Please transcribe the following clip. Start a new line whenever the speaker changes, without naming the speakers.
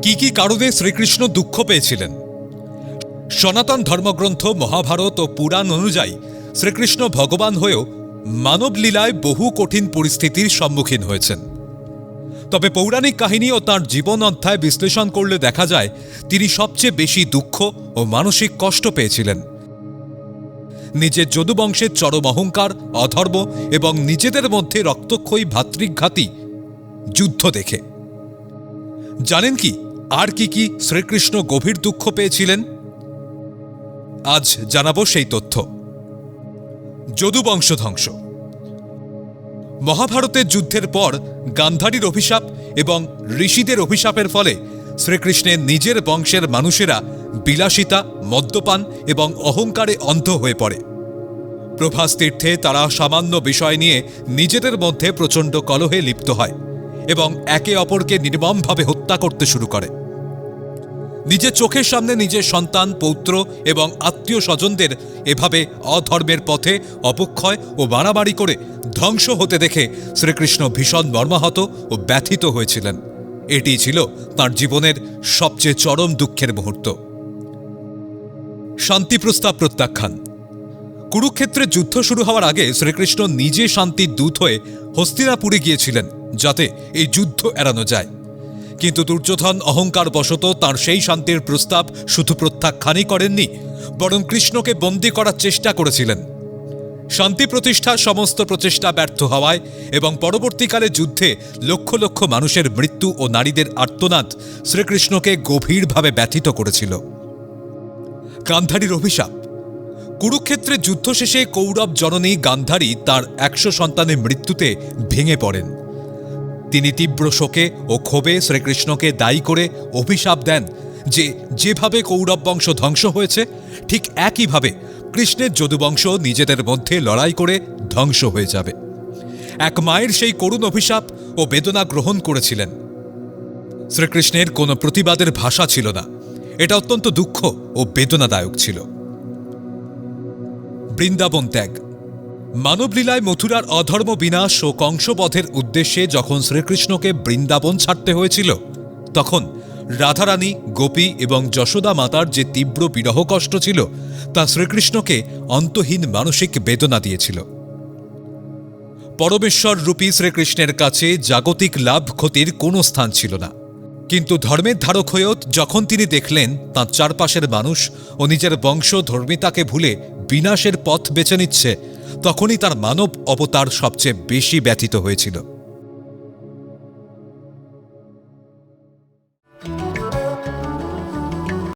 কি কারণে শ্রীকৃষ্ণ দুঃখ পেয়েছিলেন? সনাতন ধর্মগ্রন্থ মহাভারত ও পুরাণ অনুযায়ী শ্রীকৃষ্ণ ভগবান হয়েও মানব লীলায় বহু কঠিন পরিস্থিতির সম্মুখীন হয়েছেন। তবে পৌরাণিক কাহিনী ও তাঁর জীবন অধ্যায় বিশ্লেষণ করলে দেখা যায় তিনি সবচেয়ে বেশি দুঃখ ও মানসিক কষ্ট পেয়েছিলেন নিজের যদুবংশের চরম অহংকার, অধর্ম এবং নিজেদের মধ্যে রক্তক্ষয়ী ভ্রাতৃঘাতী যুদ্ধ দেখে। জানেন কি আর কি শ্রীকৃষ্ণ গভীর দুঃখ পেয়েছিলেন? আজ জানাবো সেই তথ্য। যদুবংশ ধ্বংস। মহাভারতের যুদ্ধের পর গান্ধারীর অভিশাপ এবং ঋষিদের অভিশাপের ফলে শ্রীকৃষ্ণের নিজের বংশের মানুষেরা বিলাসিতা, মদ্যপান এবং অহংকারে অন্ধ হয়ে পড়ে। প্রভাস তীর্থে তারা সামান্য বিষয় নিয়ে নিজেদের মধ্যে প্রচণ্ড কলহে লিপ্ত হয় এবং একে অপরকে নির্মমভাবে হত্যা করতে শুরু করে। নিজের চোখের সামনে নিজের সন্তান, পৌত্র এবং আত্মীয় স্বজনদের এভাবে অধর্মের পথে অপক্ষয় ও মারামারি করে ধ্বংস হতে দেখে শ্রীকৃষ্ণ ভীষণ মর্মাহত ও ব্যথিত হয়েছিলেন। এটি ছিল তাঁর জীবনের সবচেয়ে চরম দুঃখের মুহূর্ত। শান্তি প্রস্তাব প্রত্যাখ্যান। কুরুক্ষেত্রের যুদ্ধ শুরু হওয়ার আগে শ্রীকৃষ্ণ নিজে শান্তির দূত হয়ে হস্তিনাপুরে গিয়েছিলেন যাতে এই যুদ্ধ এড়ানো যায়। কিন্তু দুর্যোধন অহংকারবশত তাঁর সেই শান্তির প্রস্তাব শুধু প্রত্যাখ্যানই করেননি, বরং কৃষ্ণকে বন্দী করার চেষ্টা করেছিলেন। শান্তি প্রতিষ্ঠার সমস্ত প্রচেষ্টা ব্যর্থ হওয়ায় এবং পরবর্তীকালে যুদ্ধে লক্ষ লক্ষ মানুষের মৃত্যু ও নারীদের আর্তনাদ শ্রীকৃষ্ণকে গভীরভাবে ব্যথিত করেছিল। গান্ধারীর অভিশাপ। কুরুক্ষেত্রের যুদ্ধ শেষে কৌরব জননী গান্ধারী তার 100 সন্তানের মৃত্যুতে ভেঙে পড়েন। তিনি তীব্র শোকে ও ক্ষোভে শ্রীকৃষ্ণকে দায়ী করে অভিশাপ দেন যে যেভাবে কৌরব বংশ ধ্বংস হয়েছে ঠিক একইভাবে কৃষ্ণের যদুবংশ নিজেদের মধ্যে লড়াই করে ধ্বংস হয়ে যাবে। এক মায়ের সেই করুণ অভিশাপ ও বেদনা গ্রহণ করেছিলেন। শ্রীকৃষ্ণের কোনো প্রতিবাদের ভাষা ছিল না। এটা অত্যন্ত দুঃখ ও বেদনাদায়ক ছিল। বৃন্দাবন ত্যাগ। মানবলীলায় মথুরার অধর্ম বিনাশ ও কংসবধের উদ্দেশ্যে যখন শ্রীকৃষ্ণকে বৃন্দাবন ছাড়তে হয়েছিল, তখন রাধারানী, গোপী এবং যশোদা মাতার যে তীব্র বিরহ কষ্ট ছিল তা শ্রীকৃষ্ণকে অন্তহীন মানসিক বেদনা দিয়েছিল। পরমেশ্বর রূপী শ্রীকৃষ্ণের কাছে জাগতিক লাভ ক্ষতির কোনো স্থান ছিল না। কিন্তু ধর্মের ধারক হয়েও যখন তিনি দেখলেন তাঁর চারপাশের মানুষ ও নিজের বংশ ধর্মিতাকে ভুলে বিনাশের পথ বেছে নিচ্ছে, তখনই তার মানব অবতার সবচেয়ে বেশি ব্যথিত হয়েছিল।